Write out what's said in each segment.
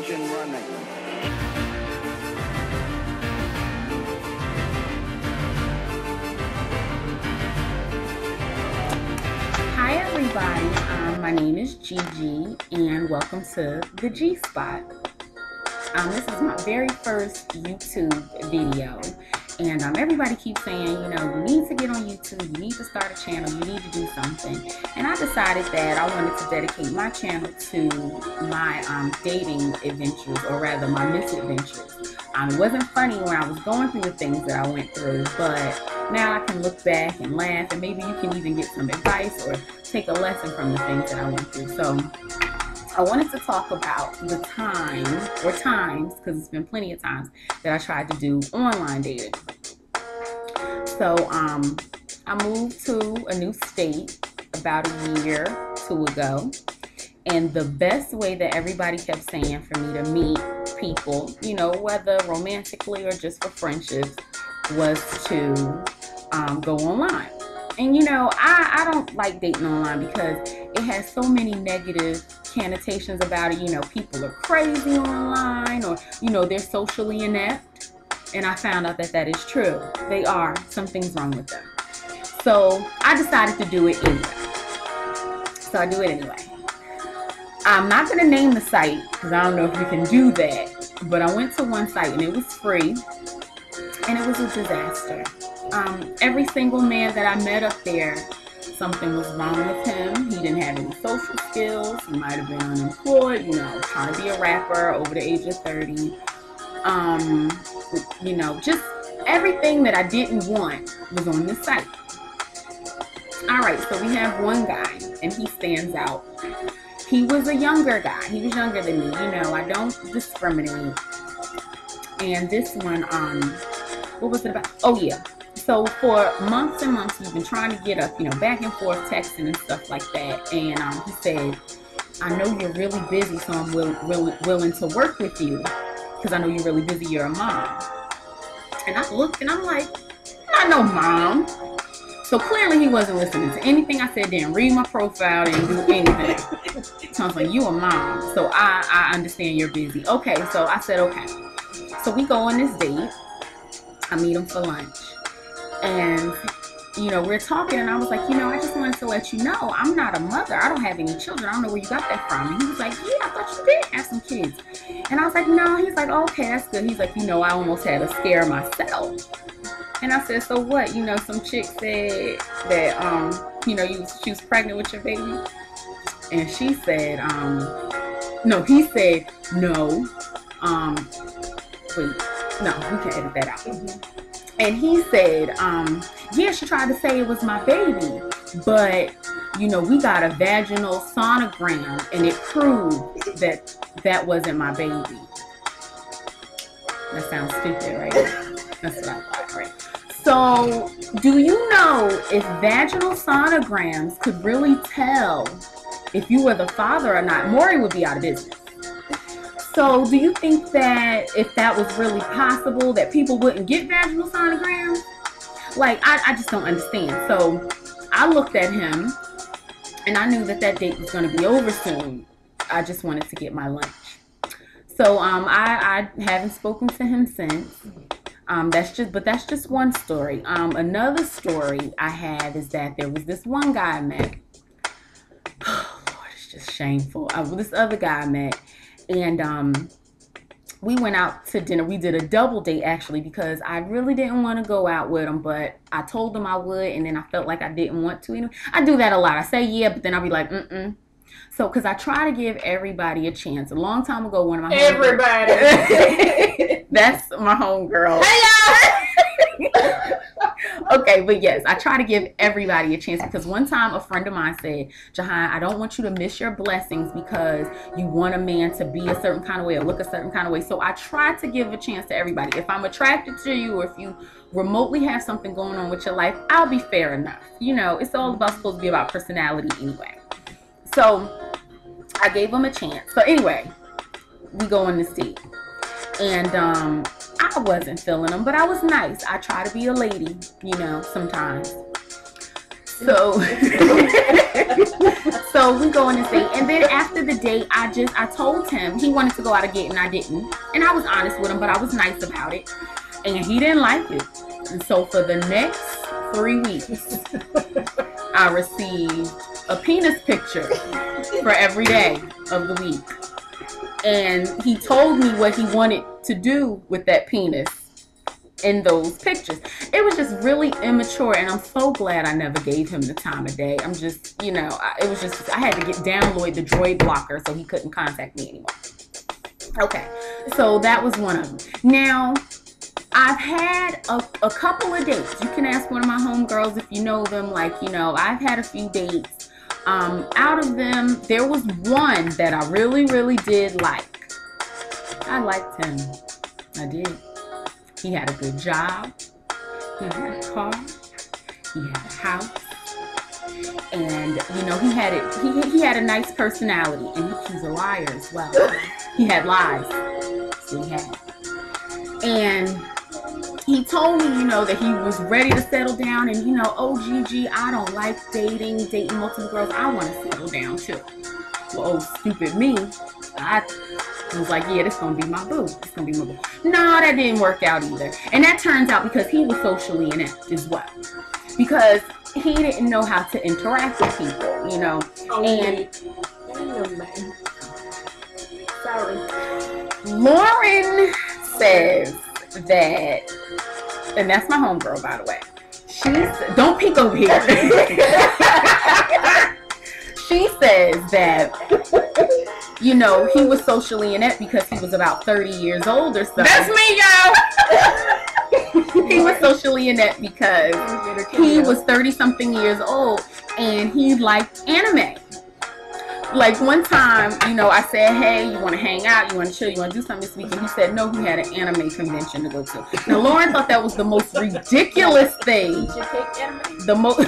Engine running. Hi everybody, my name is Gigi and welcome to the G Spot. This is my very first YouTube video, and everybody keeps saying, you know, you need to get on YouTube, you need to start a channel, you need to do something. And I decided that I wanted to dedicate my channel to my dating adventures, or rather my misadventures. It wasn't funny when I was going through the things that I went through, but now I can look back and laugh, and maybe you can even get some advice or take a lesson from the things that I went through. So I wanted to talk about the times, because it's been plenty of times that I tried to do online dating. So I moved to a new state about a year or two ago, and the best way that everybody kept saying for me to meet people, you know, whether romantically or just for friendships, was to go online. And you know, I don't like dating online because it has so many negative connotations about it. You know, people are crazy online, or you know, they're socially inept. And I found out that that is true. They are. Something's wrong with them. So I decided to do it anyway. So I do it anyway. I'm not going to name the site because I don't know if we can do that. But I went to one site and it was free. And it was a disaster. Every single man that I met up there, something was wrong with him. He didn't have any social skills. He might have been unemployed, you know, trying to be a rapper over the age of 30. You know, just everything that I didn't want was on this site. All right, so we have one guy, and he stands out. He was a younger guy. He was younger than me. You know, I don't discriminate. And this one, what was it about? Oh, yeah. So for months and months, we've been trying to get up, you know, back and forth texting and stuff like that. And he said, I know you're really busy, so I'm willing to work with you because I know you're really busy. You're a mom. And I looked and I'm like, I'm not no mom. So clearly he wasn't listening to anything I said, didn't read my profile, didn't do anything. So I was like, you a mom, so I understand you're busy. Okay, so I said, okay. So we go on this date. I meet him for lunch. And, you know, we're talking, and I was like, you know, I just wanted to let you know, I'm not a mother. I don't have any children. I don't know where you got that from. And he was like, yeah, I thought you did have some kids. And I was like, no. He's like, okay, that's good. He's like, you know, I almost had a scare myself. And I said, so what? You know, some chick said that, you know, she was pregnant with your baby. And she said, no, he said, no. Wait, no, we can edit that out. And he said, yeah, she tried to say it was my baby, but, you know, we got a vaginal sonogram and it proved that that wasn't my baby. That sounds stupid, right? That's what I thought, right? So, do you know if vaginal sonograms could really tell if you were the father or not? Maury would be out of business. So do you think that if that was really possible, that people wouldn't get vaginal sonograms? Like, I just don't understand. So I looked at him, and I knew that that date was going to be over soon. I just wanted to get my lunch. So I haven't spoken to him since. That's just one story. Another story I have is that there was this one guy I met. Oh, Lord, it's just shameful. This other guy I met. And we went out to dinner. We did a double date, actually, because I really didn't want to go out with him, but I told him I would, and then I felt like I didn't want to. Anyway, I do that a lot. I say yeah, but then I'll be like, So, because I try to give everybody a chance. A long time ago, one of my everybody. That's my homegirl. Hey, y'all. Okay, but yes, I try to give everybody a chance, because one time a friend of mine said, Jahan, I don't want you to miss your blessings because you want a man to be a certain kind of way or look a certain kind of way. So I try to give a chance to everybody. If I'm attracted to you, or if you remotely have something going on with your life, I'll be fair enough. You know, it's all supposed to be about personality anyway. So I gave him a chance. So anyway, we go on this date. And I wasn't feeling him, but I was nice. I try to be a lady, you know, sometimes. So, so we go on this date, and then after the date, I told him he wanted to go out again, and I didn't, and I was honest with him, but I was nice about it, and he didn't like it, and so for the next 3 weeks, I received a penis picture for every day of the week, and he told me what he wanted to do with that penis in those pictures. It was just really immature, and I'm so glad I never gave him the time of day. I'm just, you know, it was just, I had to download the droid blocker so he couldn't contact me anymore. Okay, so that was one of them. Now, I've had a couple of dates. You can ask one of my homegirls if you know them. Like, you know, I've had a few dates. Out of them, there was one that I really, really did like. I liked him. I did. He had a good job, he had a car, he had a house, and you know, he had a nice personality, and he's a liar as well. He had lies, so he had. And he told me, you know, that he was ready to settle down, and you know, oh Gigi, I don't like dating multiple girls, I want to settle down too. Well, oh stupid me, I was like, yeah, this is gonna be my boo. It's gonna be my boo. No, that didn't work out either. And that turns out because he was socially inept as well. Because he didn't know how to interact with people, you know. Oh, and sorry. Lauren says that, and that's my homegirl, by the way. Don't peek over here. She says that, you know, he was socially inept because he was about 30 years old or so. That's me, y'all. He was socially inept because he was 30-something years old and he liked anime. Like one time, you know, I said, hey, you want to hang out? You want to chill? You want to do something this weekend? He said, no, he had an anime convention to go to. Now, Lauren thought that was the most ridiculous thing. Did you take anime? The most.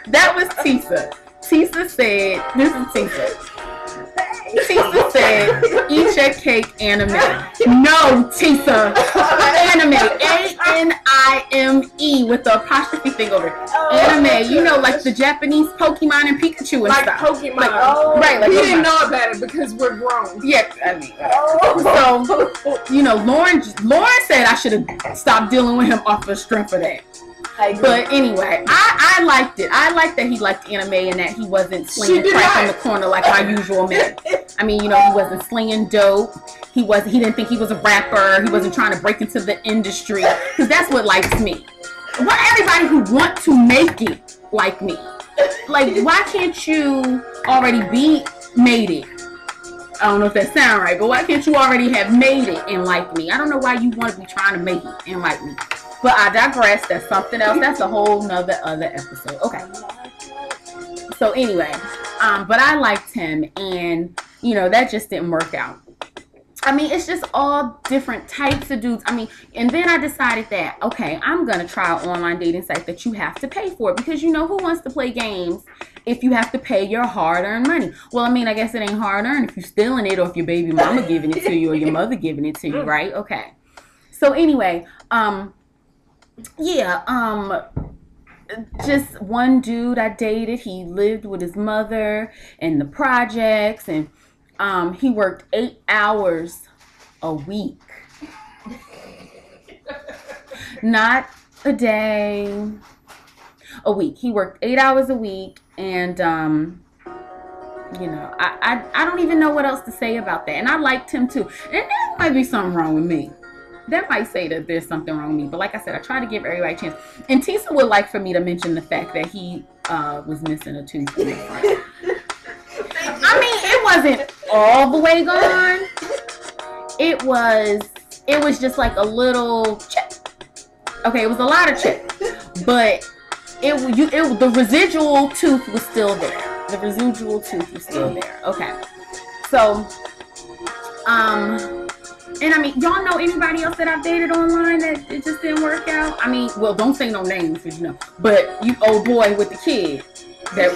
That was Tisa. Tisa said, this is Tisa. Tisa said, eat your cake, anime. No, Tisa. Anime. A-N-I-M-E with the apostrophe thing over it. Anime. You know, like the Japanese Pokemon and Pikachu and like stuff. Pokemon. Like, right, like we Pokemon. didn't know about it because we're grown. Yeah, I mean, so, you know, Lauren said I should have stopped dealing with him off the strength of that. But anyway, I liked it. I liked that he liked anime and that he wasn't slinging crap in the corner like my usual man. I mean, you know, he wasn't slinging dope. He didn't think he was a rapper. He wasn't trying to break into the industry. Because that's what likes me. Why everybody who want to make it like me? Like, why can't you already be made it? I don't know if that sounds right, but why can't you already have made it and like me? I don't know why you want to be trying to make it and like me. But I digress. That's something else. That's a whole nother other episode. Okay. So anyway, but I liked him, and you know that just didn't work out. I mean, it's just all different types of dudes. I mean, and then I decided that okay, I'm gonna try an online dating site that you have to pay for because you know who wants to play games if you have to pay your hard-earned money. Well, I mean, I guess it ain't hard-earned if you're stealing it or if your baby mama giving it to you or your mother giving it to you, right? Okay. So anyway, just one dude I dated, he lived with his mother in the projects, and he worked 8 hours a week. Not a day, a week. He worked 8 hours a week, and you know, I don't even know what else to say about that. And I liked him too. And there might be something wrong with me. That might say that there's something wrong with me. But like I said, I try to give everybody a chance. And Tisa would like for me to mention the fact that he was missing a tooth. I mean, it wasn't all the way gone. It was just like a little chip. Okay, it was a lot of chip. But the residual tooth was still there. The residual tooth was still there. Okay. So, and I mean, y'all know anybody else that I've dated online that it just didn't work out? I mean, well, don't say no names, because you know. But you, old boy with the kid. Yes.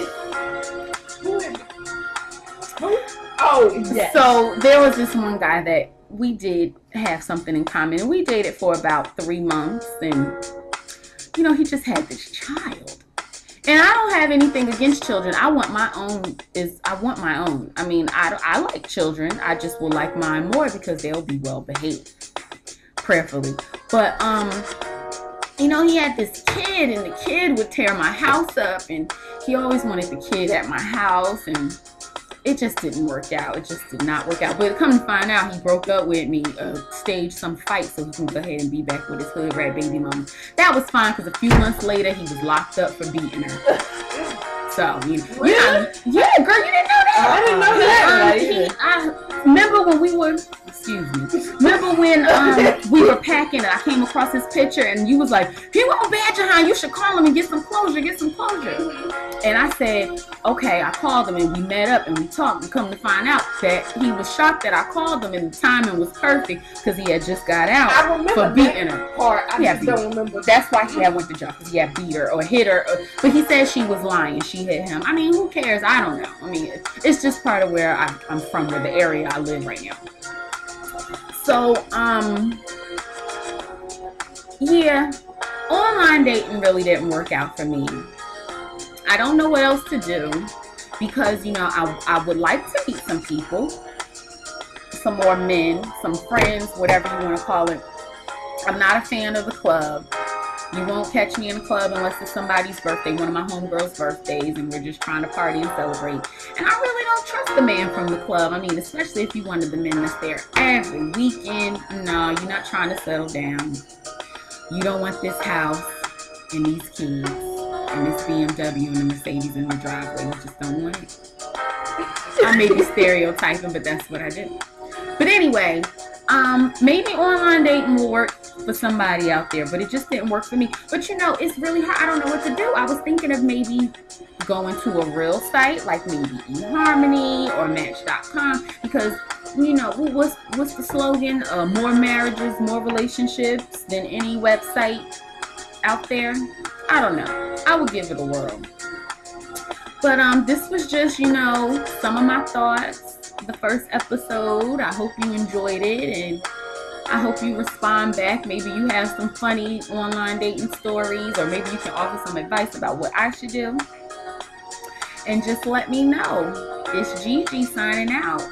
So there was this one guy that we did have something in common. And we dated for about 3 months. And, you know, he just had this child. And I don't have anything against children. I want my own. I mean, I like children. I just will like mine more because they'll be well behaved, prayerfully. But you know, he had this kid, and the kid would tear my house up, and he always wanted the kid at my house, and it just didn't work out. It just did not work out. But come to find out, he broke up with me, staged some fight so he can go ahead and be back with his hood rat baby mama. That was fine because a few months later, he was locked up for beating her. So, you know, yeah, girl, you didn't know that? I didn't know that. I remember when we were, remember when we were packing and I came across his picture and you was like, he won't badger her, you should call him and get some closure, And I said, okay, I called him and we met up and we talked, and come to find out that he was shocked that I called him and the timing was perfect because he had just got out for beating her. I just don't remember. That's why he had went to jail, because he had beat her or hit her. But he said she was lying. She hit him. I mean, who cares? I don't know. I mean, it's just part of where I'm from, where the area I live right now. So, yeah, online dating really didn't work out for me. I don't know what else to do because, you know, I would like to meet some people, some more men, some friends, whatever you want to call it. I'm not a fan of the club. You won't catch me in a club unless it's somebody's birthday, one of my homegirls' birthdays, and we're just trying to party and celebrate. And I really don't trust the man from the club. I mean, especially if you're one of the men that's there every weekend. No, you're not trying to settle down. You don't want this house and these kids and this BMW and the Mercedes in the driveway. You just don't want it. I may be stereotyping, but that's what I do. But anyway, maybe online dating will work for somebody out there, but it just didn't work for me. But you know, it's really hard. I don't know what to do. I was thinking of maybe going to a real site like maybe eHarmony or Match.com, because you know, what's the slogan? More marriages, more relationships than any website out there. I don't know. I would give it a whirl. But this was just, you know, some of my thoughts. The first episode. I hope you enjoyed it, and I hope you respond back. Maybe you have some funny online dating stories, or maybe you can offer some advice about what I should do. And just let me know. It's Gigi signing out.